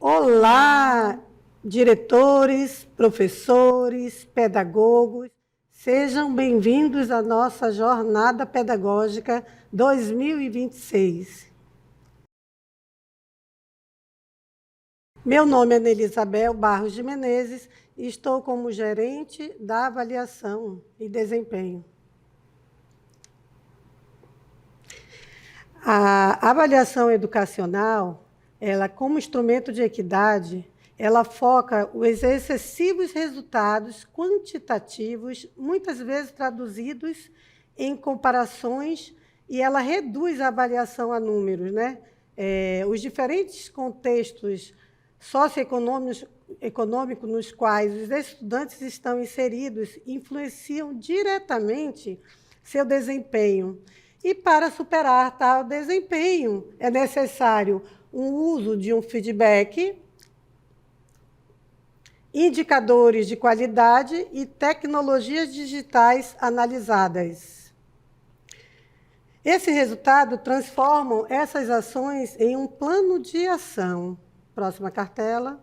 Olá, diretores, professores, pedagogos, sejam bem-vindos à nossa Jornada Pedagógica 2026. Meu nome é Nelisabel Barros de Menezes e estou como gerente da avaliação e desempenho. A avaliação educacional, ela como instrumento de equidade, ela foca os excessivos resultados quantitativos, muitas vezes traduzidos em comparações, e ela reduz a avaliação a números, né? Os diferentes contextos socioeconômicos nos quais os estudantes estão inseridos influenciam diretamente seu desempenho. E para superar tal desempenho, é necessário o uso de um feedback, indicadores de qualidade e tecnologias digitais analisadas. Esse resultado transforma essas ações em um plano de ação. Próxima cartela.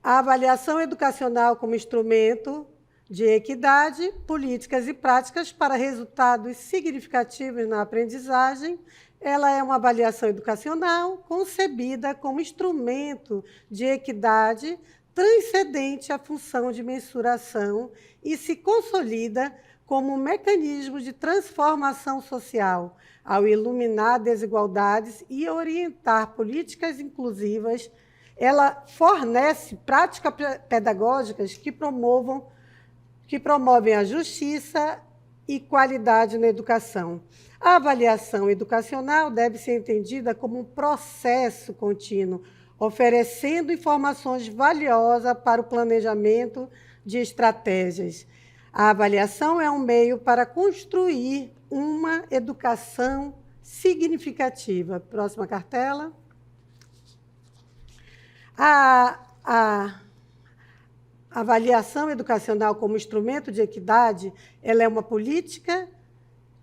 A avaliação educacional como instrumento de equidade, políticas e práticas para resultados significativos na aprendizagem. Ela é uma avaliação educacional concebida como instrumento de equidade transcendente à função de mensuração e se consolida como um mecanismo de transformação social, ao iluminar desigualdades e orientar políticas inclusivas. Ela fornece práticas pedagógicas que promovem a justiça e qualidade na educação. A avaliação educacional deve ser entendida como um processo contínuo, oferecendo informações valiosas para o planejamento de estratégias. A avaliação é um meio para construir uma educação significativa. Próxima cartela. A avaliação educacional como instrumento de equidade, ela é uma política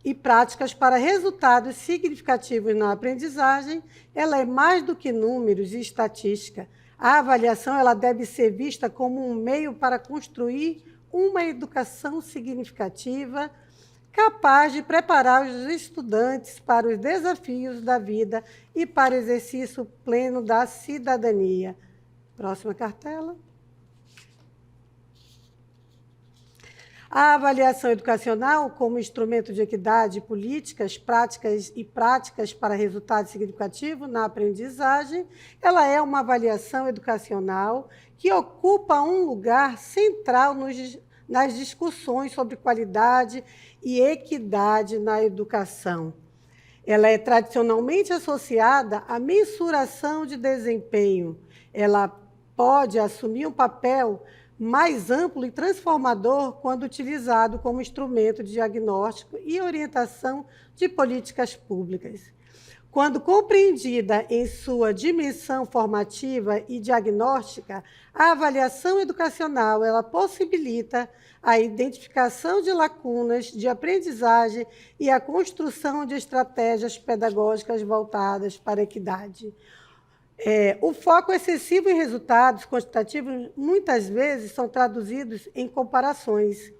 e práticas para resultados significativos na aprendizagem. Ela é mais do que números e estatística. A avaliação ela deve ser vista como um meio para construir uma educação significativa, capaz de preparar os estudantes para os desafios da vida e para o exercício pleno da cidadania. Próxima cartela. A avaliação educacional como instrumento de equidade, políticas, práticas e práticas para resultado significativo na aprendizagem, ela é uma avaliação educacional que ocupa um lugar central nas discussões sobre qualidade e equidade na educação. Ela é tradicionalmente associada à mensuração de desempenho. Ela pode assumir um papel mais amplo e transformador quando utilizado como instrumento de diagnóstico e orientação de políticas públicas. Quando compreendida em sua dimensão formativa e diagnóstica, a avaliação educacional ela possibilita a identificação de lacunas de aprendizagem e a construção de estratégias pedagógicas voltadas para a equidade. O foco excessivo em resultados quantitativos, muitas vezes, são traduzidos em comparações.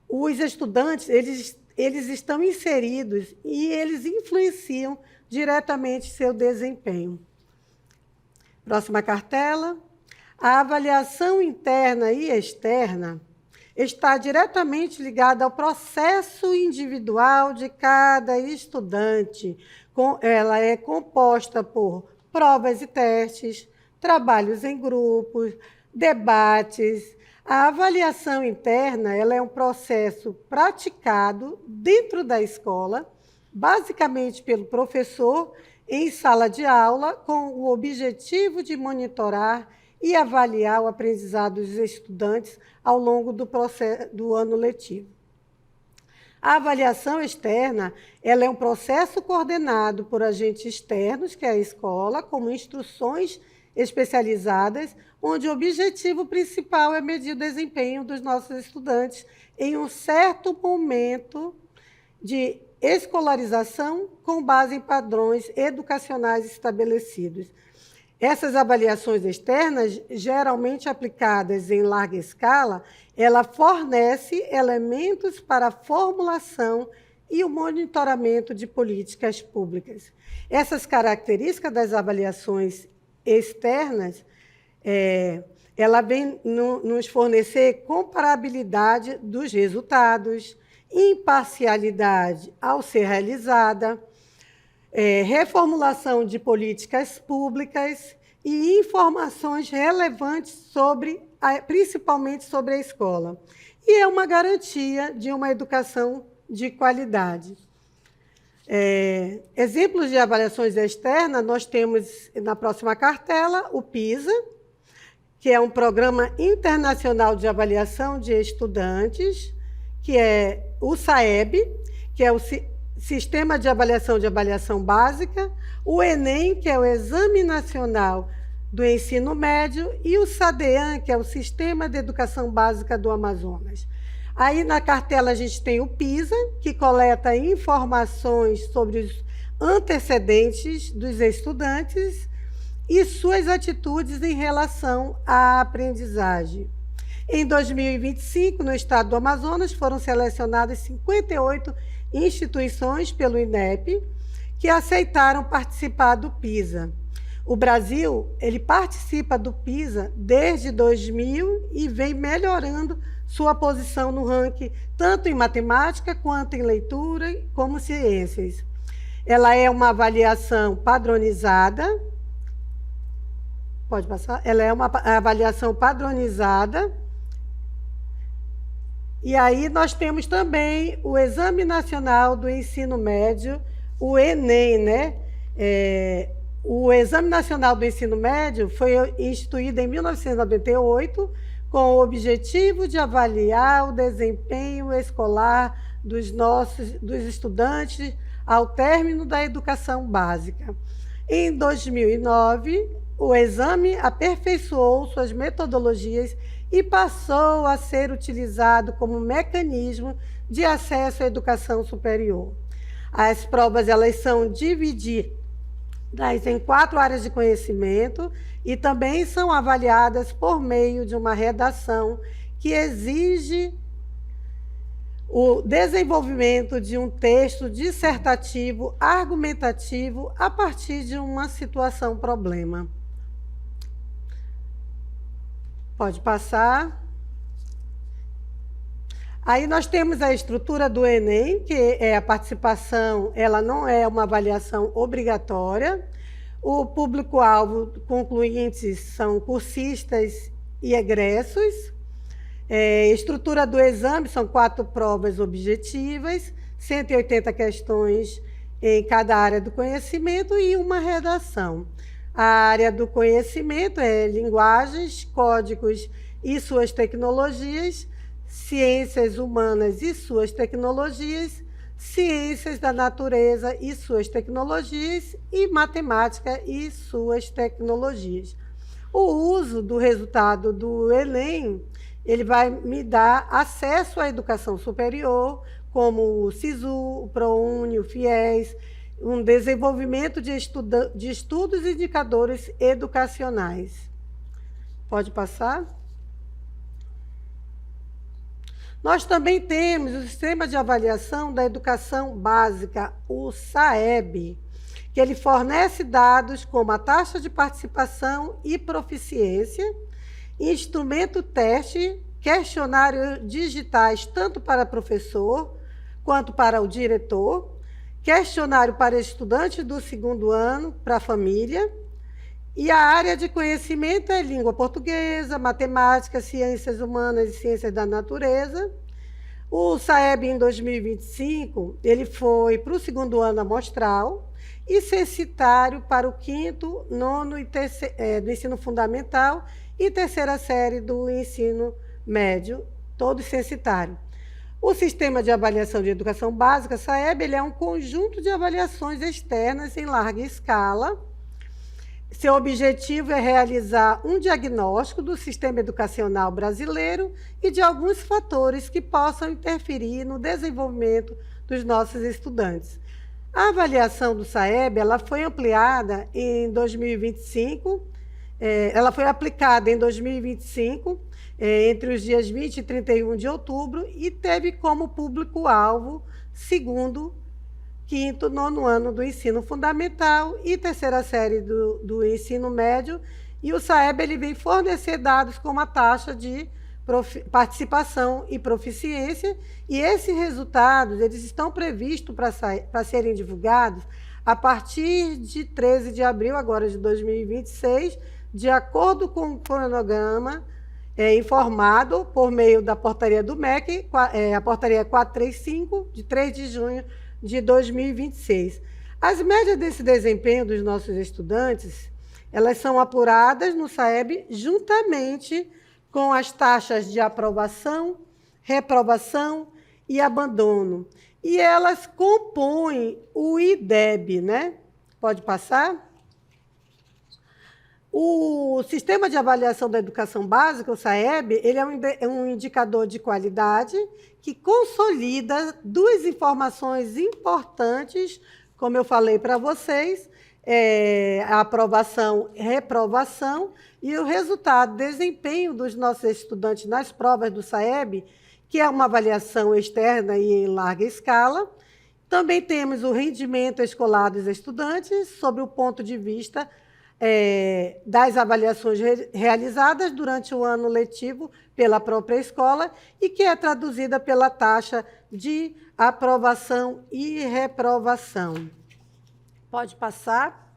Os estudantes, eles estão inseridos e eles influenciam diretamente seu desempenho. Próxima cartela. A avaliação interna e externa está diretamente ligada ao processo individual de cada estudante. Ela é composta por provas e testes, trabalhos em grupos, debates. A avaliação interna ela é um processo praticado dentro da escola, basicamente pelo professor, em sala de aula, com o objetivo de monitorar e avaliar o aprendizado dos estudantes ao longo do ano letivo. A avaliação externa ela é um processo coordenado por agentes externos, que é a escola, como instruções especializadas, onde o objetivo principal é medir o desempenho dos nossos estudantes em um certo momento escolarização com base em padrões educacionais estabelecidos. Essas avaliações externas, geralmente aplicadas em larga escala, ela fornece elementos para a formulação e o monitoramento de políticas públicas. Essas características das avaliações externas, ela vem nos fornecer comparabilidade dos resultados, imparcialidade ao ser realizada, reformulação de políticas públicas e informações relevantes principalmente sobre a escola. E é uma garantia de uma educação de qualidade. Exemplos de avaliações externas, nós temos na próxima cartela o PISA, que é um programa internacional de avaliação de estudantes, que é o SAEB, que é o Sistema de Avaliação Básica, o ENEM, que é o Exame Nacional do Ensino Médio, e o SADEAN, que é o Sistema de Educação Básica do Amazonas. Aí na cartela a gente tem o PISA, que coleta informações sobre os antecedentes dos estudantes e suas atitudes em relação à aprendizagem. Em 2025, no estado do Amazonas, foram selecionadas 58 instituições pelo INEP que aceitaram participar do PISA. O Brasil, ele participa do PISA desde 2000 e vem melhorando sua posição no ranking, tanto em matemática quanto em leitura, como ciências. Ela é uma avaliação padronizada. Pode passar? Ela é uma avaliação padronizada. E aí nós temos também o Exame Nacional do Ensino Médio, o ENEM, né? O Exame Nacional do Ensino Médio foi instituído em 1998 com o objetivo de avaliar o desempenho escolar dos estudantes ao término da educação básica. Em 2009, o exame aperfeiçoou suas metodologias e passou a ser utilizado como mecanismo de acesso à educação superior. As provas elas são divididas em 4 áreas de conhecimento e também são avaliadas por meio de uma redação que exige o desenvolvimento de um texto dissertativo, argumentativo, a partir de uma situação-problema. Pode passar. Aí nós temos a estrutura do Enem, que é a participação, ela não é uma avaliação obrigatória. O público-alvo concluintes são cursistas e egressos. Estrutura do exame são 4 provas objetivas, 180 questões em cada área do conhecimento e uma redação. A área do conhecimento é linguagens, códigos e suas tecnologias, ciências humanas e suas tecnologias, ciências da natureza e suas tecnologias e matemática e suas tecnologias. O uso do resultado do Enem, ele vai me dar acesso à educação superior, como o SISU, o ProUni, o FIES, um desenvolvimento de estudos e indicadores educacionais. Pode passar? Nós também temos o Sistema de Avaliação da Educação Básica, o SAEB, que ele fornece dados como a taxa de participação e proficiência, instrumento teste, questionário digitais tanto para professor quanto para o diretor, questionário para estudantes do 2º ano, para a família, e a área de conhecimento é língua portuguesa, matemática, ciências humanas e ciências da natureza. O SAEB, em 2025, ele foi para o 2º ano amostral e censitário para o 5º, 9º e do ensino fundamental e 3ª série do ensino médio, todo censitário. O Sistema de Avaliação de Educação Básica, SAEB, ele é um conjunto de avaliações externas em larga escala. Seu objetivo é realizar um diagnóstico do sistema educacional brasileiro e de alguns fatores que possam interferir no desenvolvimento dos nossos estudantes. A avaliação do SAEB, ela foi ampliada em 2025, ela foi aplicada em 2025, entre os dias 20 e 31 de outubro, e teve como público-alvo segundo, quinto, nono ano do ensino fundamental e terceira série do ensino médio, e o SAEB ele vem fornecer dados com uma taxa de participação e proficiência, e esses resultados eles estão previstos para serem divulgados a partir de 13 de abril agora de 2026, de acordo com o cronograma informado por meio da portaria do MEC, a portaria 435, de 3 de junho de 2026. As médias desse desempenho dos nossos estudantes, elas são apuradas no SAEB juntamente com as taxas de aprovação, reprovação e abandono. E elas compõem o IDEB, né? Pode passar? O Sistema de Avaliação da Educação Básica, o SAEB, ele é um indicador de qualidade que consolida duas informações importantes, como eu falei para vocês, a aprovação e reprovação, e o resultado, desempenho dos nossos estudantes nas provas do SAEB, que é uma avaliação externa e em larga escala. Também temos o rendimento escolar dos estudantes, sob o ponto de vista das avaliações realizadas durante o ano letivo pela própria escola e que é traduzida pela taxa de aprovação e reprovação. Pode passar.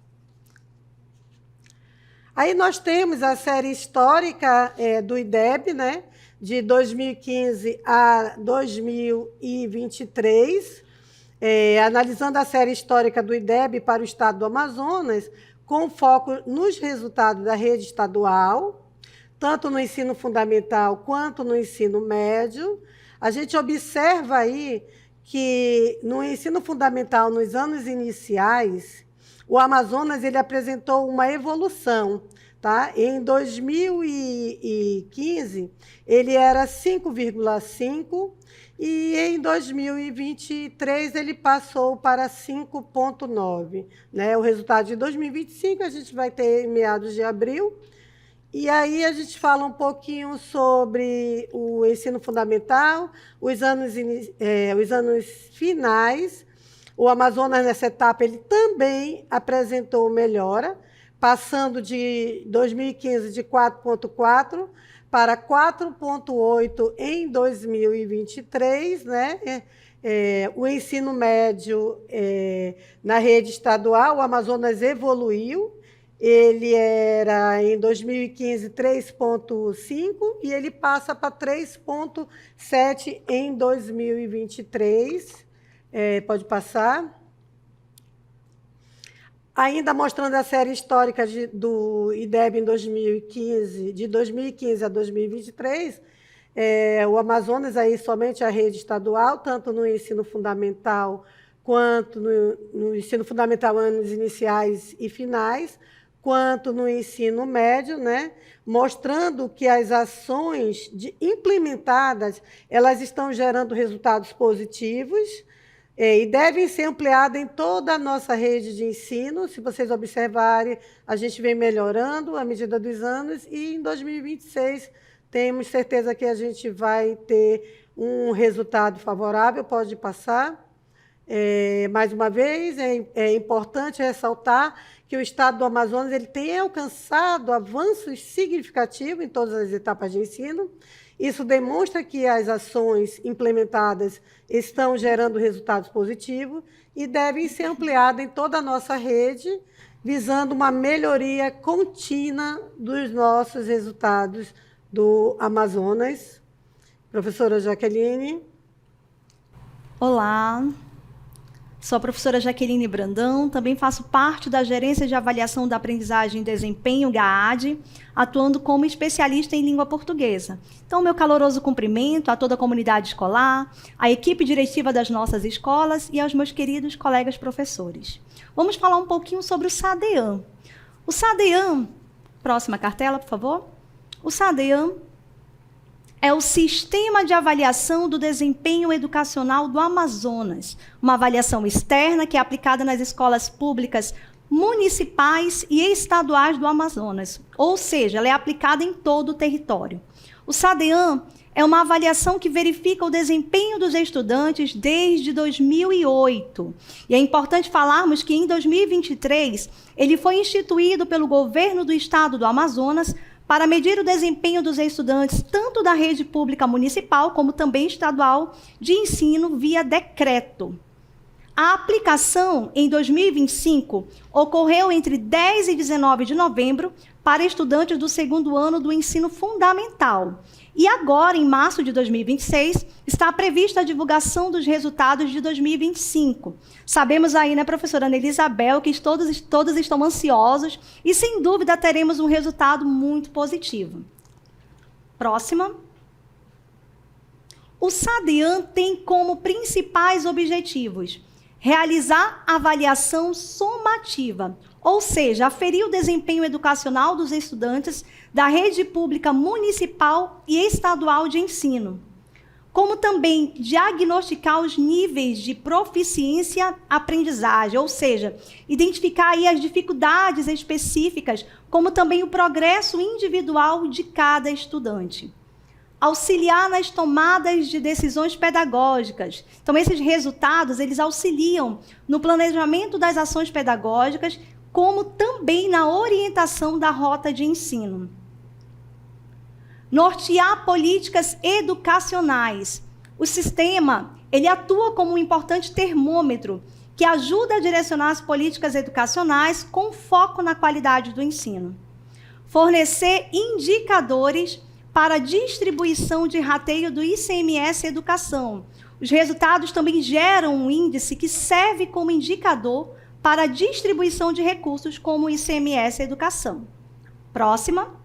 Aí nós temos a série histórica do IDEB, né, de 2015 a 2023, analisando a série histórica do IDEB para o estado do Amazonas, com foco nos resultados da rede estadual, tanto no ensino fundamental quanto no ensino médio. A gente observa aí que no ensino fundamental, nos anos iniciais, o Amazonas ele apresentou uma evolução. Tá? Em 2015, ele era 5,5 e em 2023 ele passou para 5,9. Né? O resultado de 2025 a gente vai ter em meados de abril. E aí a gente fala um pouquinho sobre o ensino fundamental, os anos finais. O Amazonas, nessa etapa, ele também apresentou melhora, passando de 2015 de 4,4 para 4,8 em 2023, né? O ensino médio na rede estadual, o Amazonas evoluiu, ele era em 2015 3,5 e ele passa para 3,7 em 2023. Pode passar. Ainda mostrando a série histórica do IDEB em 2015, de 2015 a 2023, o Amazonas, aí somente a rede estadual, tanto no ensino fundamental quanto no ensino fundamental, anos iniciais e finais, quanto no ensino médio, né? Mostrando que as ações implementadas elas estão gerando resultados positivos, e devem ser ampliadas em toda a nossa rede de ensino. Se vocês observarem, a gente vem melhorando à medida dos anos e em 2026 temos certeza que a gente vai ter um resultado favorável. Pode passar. Mais uma vez, é importante ressaltar que o estado do Amazonas ele tem alcançado avanços significativos em todas as etapas de ensino. Isso demonstra que as ações implementadas estão gerando resultados positivos e devem ser ampliadas em toda a nossa rede, visando uma melhoria contínua dos nossos resultados do Amazonas. Professora Jaqueline. Olá, sou a professora Jaqueline Brandão, também faço parte da Gerência de Avaliação da Aprendizagem e Desempenho, GAAD, atuando como especialista em língua portuguesa. Então, meu caloroso cumprimento a toda a comunidade escolar, à equipe diretiva das nossas escolas e aos meus queridos colegas professores. Vamos falar um pouquinho sobre o SADEAM. O SADEAM, próxima cartela, por favor. O SADEAM é o Sistema de Avaliação do Desempenho Educacional do Amazonas, uma avaliação externa que é aplicada nas escolas públicas municipais e estaduais do Amazonas, ou seja, ela é aplicada em todo o território. O SADEAM é uma avaliação que verifica o desempenho dos estudantes desde 2008. E é importante falarmos que em 2023 ele foi instituído pelo governo do estado do Amazonas para medir o desempenho dos estudantes tanto da rede pública municipal como também estadual de ensino via decreto. A aplicação em 2025 ocorreu entre 10 e 19 de novembro para estudantes do segundo ano do ensino fundamental. E agora, em março de 2026, está prevista a divulgação dos resultados de 2025. Sabemos aí, né, professora Ana Elisabel, que todos estão ansiosos e, sem dúvida, teremos um resultado muito positivo. Próxima. O SADEAM tem como principais objetivos realizar avaliação somativa, ou seja, aferir o desempenho educacional dos estudantes da rede pública municipal e estadual de ensino, como também diagnosticar os níveis de proficiência-aprendizagem, ou seja, identificar aí as dificuldades específicas, como também o progresso individual de cada estudante. Auxiliar nas tomadas de decisões pedagógicas. Então, esses resultados, eles auxiliam no planejamento das ações pedagógicas, como também na orientação da rota de ensino. Nortear políticas educacionais. O sistema, ele atua como um importante termômetro que ajuda a direcionar as políticas educacionais com foco na qualidade do ensino. Fornecer indicadores para a distribuição de rateio do ICMS Educação. Os resultados também geram um índice que serve como indicador para a distribuição de recursos como o ICMS Educação. Próxima.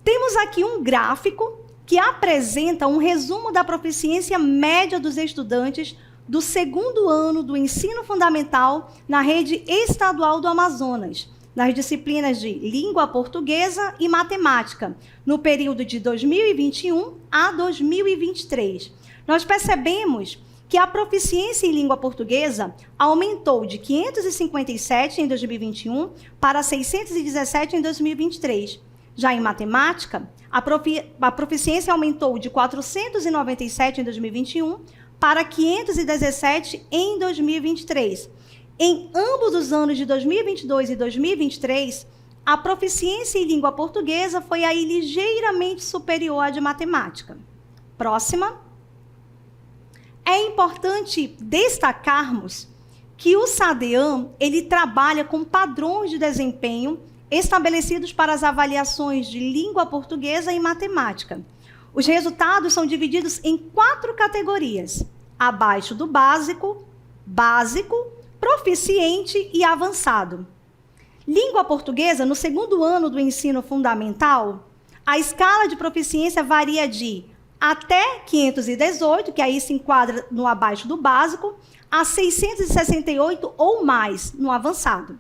Temos aqui um gráfico que apresenta um resumo da proficiência média dos estudantes do segundo ano do ensino fundamental na rede estadual do Amazonas, nas disciplinas de língua portuguesa e matemática, no período de 2021 a 2023. Nós percebemos que a proficiência em língua portuguesa aumentou de 557 em 2021 para 617 em 2023. Já em matemática, a proficiência aumentou de 497 em 2021 para 517 em 2023. Em ambos os anos de 2022 e 2023, a proficiência em língua portuguesa foi aí ligeiramente superior à de matemática. Próxima. É importante destacarmos que o SADEAM, ele trabalha com padrões de desempenho estabelecidos para as avaliações de língua portuguesa e matemática. Os resultados são divididos em 4 categorias: abaixo do básico, básico, proficiente e avançado. Língua portuguesa, no segundo ano do ensino fundamental, a escala de proficiência varia de até 518, que aí se enquadra no abaixo do básico, a 668 ou mais no avançado.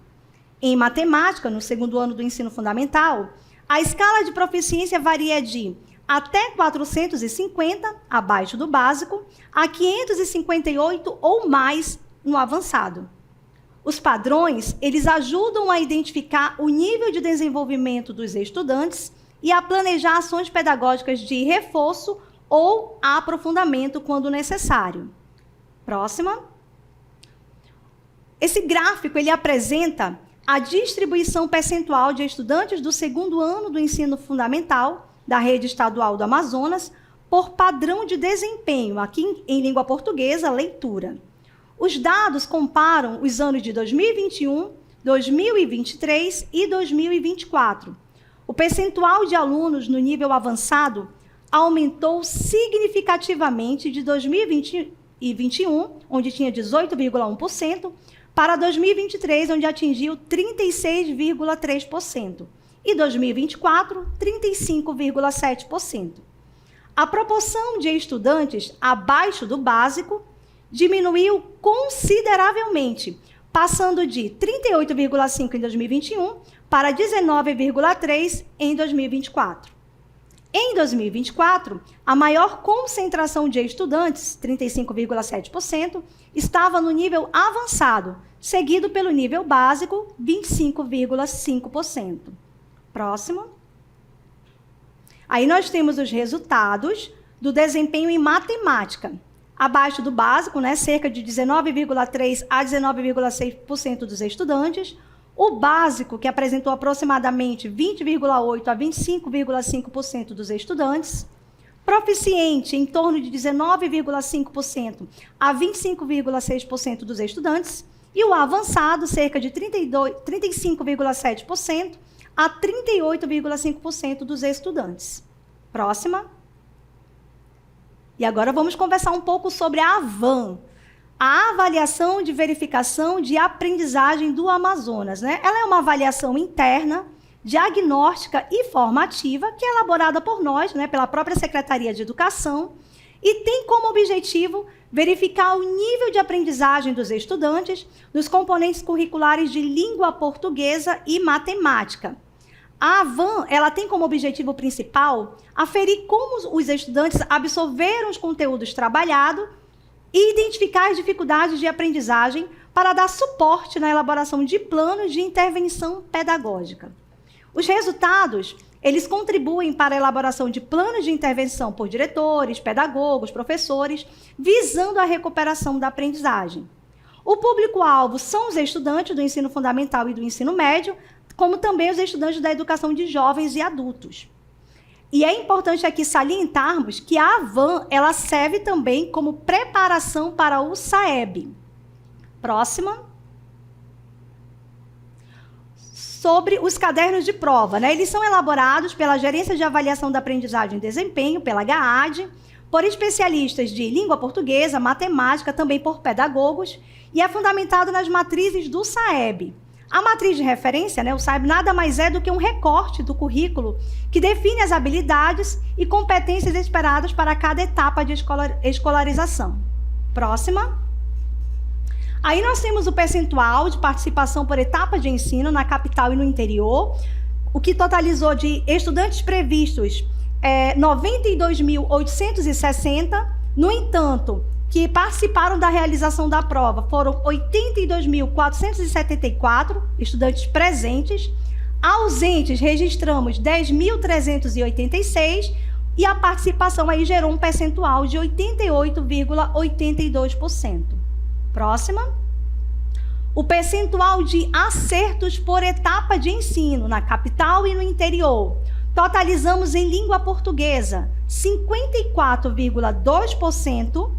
Em matemática, no segundo ano do ensino fundamental, a escala de proficiência varia de até 450, abaixo do básico, a 558 ou mais no avançado. Os padrões, eles ajudam a identificar o nível de desenvolvimento dos estudantes e a planejar ações pedagógicas de reforço ou aprofundamento quando necessário. Próxima. Esse gráfico, ele apresenta a distribuição percentual de estudantes do segundo ano do ensino fundamental da rede estadual do Amazonas por padrão de desempenho, aqui em língua portuguesa, leitura. Os dados comparam os anos de 2021, 2023 e 2024. O percentual de alunos no nível avançado aumentou significativamente de 2021, onde tinha 18,1%, para 2023, onde atingiu 36,3%, e 2024, 35,7%. A proporção de estudantes abaixo do básico diminuiu consideravelmente, passando de 38,5% em 2021 para 19,3% em 2024. Em 2024, a maior concentração de estudantes, 35,7%, estava no nível avançado, seguido pelo nível básico, 25,5%. Próximo. Aí nós temos os resultados do desempenho em matemática. Abaixo do básico, né, cerca de 19,3% a 19,6% dos estudantes. O básico, que apresentou aproximadamente 20,8% a 25,5% dos estudantes. Proficiente, em torno de 19,5% a 25,6% dos estudantes. E o avançado, cerca de 35,7% a 38,5% dos estudantes. Próxima. E agora vamos conversar um pouco sobre a AVAN, a avaliação de verificação de aprendizagem do Amazonas, né? Ela é uma avaliação interna, diagnóstica e formativa, que é elaborada por nós, né, pela própria Secretaria de Educação, e tem como objetivo verificar o nível de aprendizagem dos estudantes nos componentes curriculares de língua portuguesa e matemática. A AVAN, ela tem como objetivo principal aferir como os estudantes absorveram os conteúdos trabalhados e identificar as dificuldades de aprendizagem para dar suporte na elaboração de planos de intervenção pedagógica. Os resultados, eles contribuem para a elaboração de planos de intervenção por diretores, pedagogos, professores, visando a recuperação da aprendizagem. O público-alvo são os estudantes do ensino fundamental e do ensino médio, como também os estudantes da educação de jovens e adultos. E é importante aqui salientarmos que a AVAN, ela serve também como preparação para o SAEB. Próxima. Sobre os cadernos de prova, né? Eles são elaborados pela Gerência de Avaliação da Aprendizagem e Desempenho, pela GAAD, por especialistas de língua portuguesa, matemática, também por pedagogos, e é fundamentado nas matrizes do SAEB. A matriz de referência, né, o SAEB, nada mais é do que um recorte do currículo que define as habilidades e competências esperadas para cada etapa de escolarização. Próxima. Aí nós temos o percentual de participação por etapa de ensino na capital e no interior, o que totalizou de estudantes previstos 92.860, no entanto, que participaram da realização da prova foram 82.474 estudantes presentes, ausentes registramos 10.386 e a participação aí gerou um percentual de 88,82%. Próxima. O percentual de acertos por etapa de ensino na capital e no interior. Totalizamos em língua portuguesa 54,2%,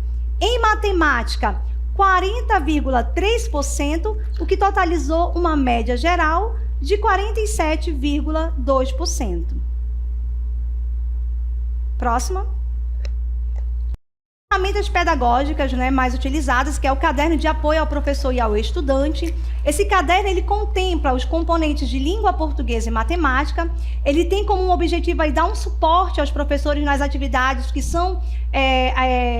em matemática 40,3%, o que totalizou uma média geral de 47,2%. Próxima. Ferramentas pedagógicas, né, mais utilizadas, que é o caderno de apoio ao professor e ao estudante. Esse caderno ele contempla os componentes de língua portuguesa e matemática. Ele tem como um objetivo aí dar um suporte aos professores nas atividades que são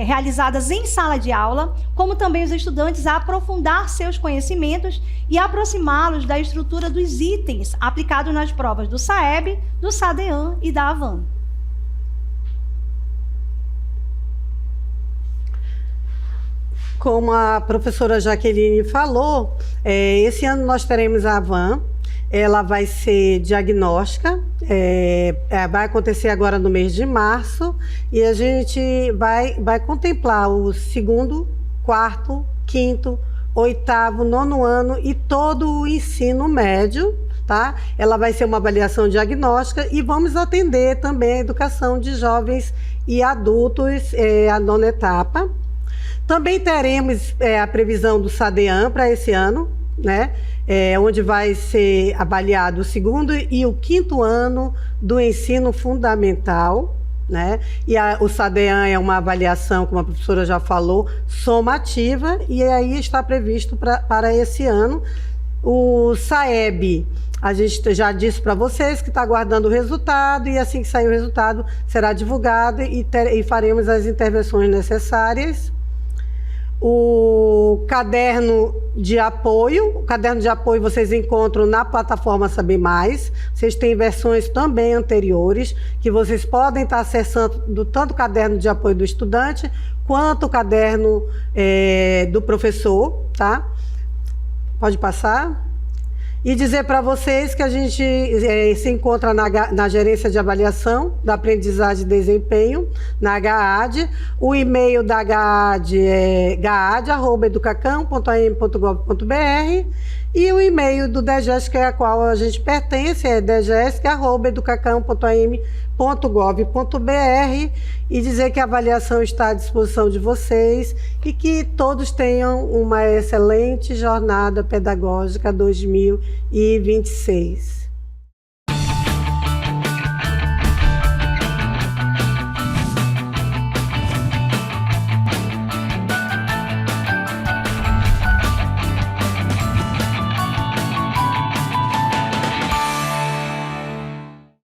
realizadas em sala de aula, como também os estudantes a aprofundar seus conhecimentos e aproximá-los da estrutura dos itens aplicados nas provas do SAEB, do SADEAN e da AVAN. Como a professora Jaqueline falou, esse ano nós teremos a AVAN, ela vai ser diagnóstica, vai acontecer agora no mês de março, e a gente vai contemplar o segundo, quarto, quinto, oitavo, nono ano e todo o ensino médio, tá? Ela vai ser uma avaliação diagnóstica e vamos atender também a educação de jovens e adultos, a nona etapa. Também teremos a previsão do SADEAN para esse ano, né? Onde vai ser avaliado o segundo e o quinto ano do ensino fundamental, né? E o SADEAN é uma avaliação, como a professora já falou, somativa, e aí está previsto para esse ano. O SAEB, a gente já disse para vocês que está aguardando o resultado, e assim que sair o resultado será divulgado e faremos as intervenções necessárias. o caderno de apoio. O caderno de apoio vocês encontram na plataforma Saber Mais. Vocês têm versões também anteriores, que vocês podem estar acessando tanto o caderno de apoio do estudante, quanto o caderno do professor, tá? Pode passar. E dizer para vocês que a gente se encontra na gerência de avaliação da aprendizagem e desempenho, na GAAD. O e-mail da GAAD é gaad@educacam.am.gov.br e o e-mail do DGESC, que é a qual a gente pertence, é dgesc@educacam.am.gov.br, e dizer que a avaliação está à disposição de vocês e que todos tenham uma excelente jornada pedagógica 2026.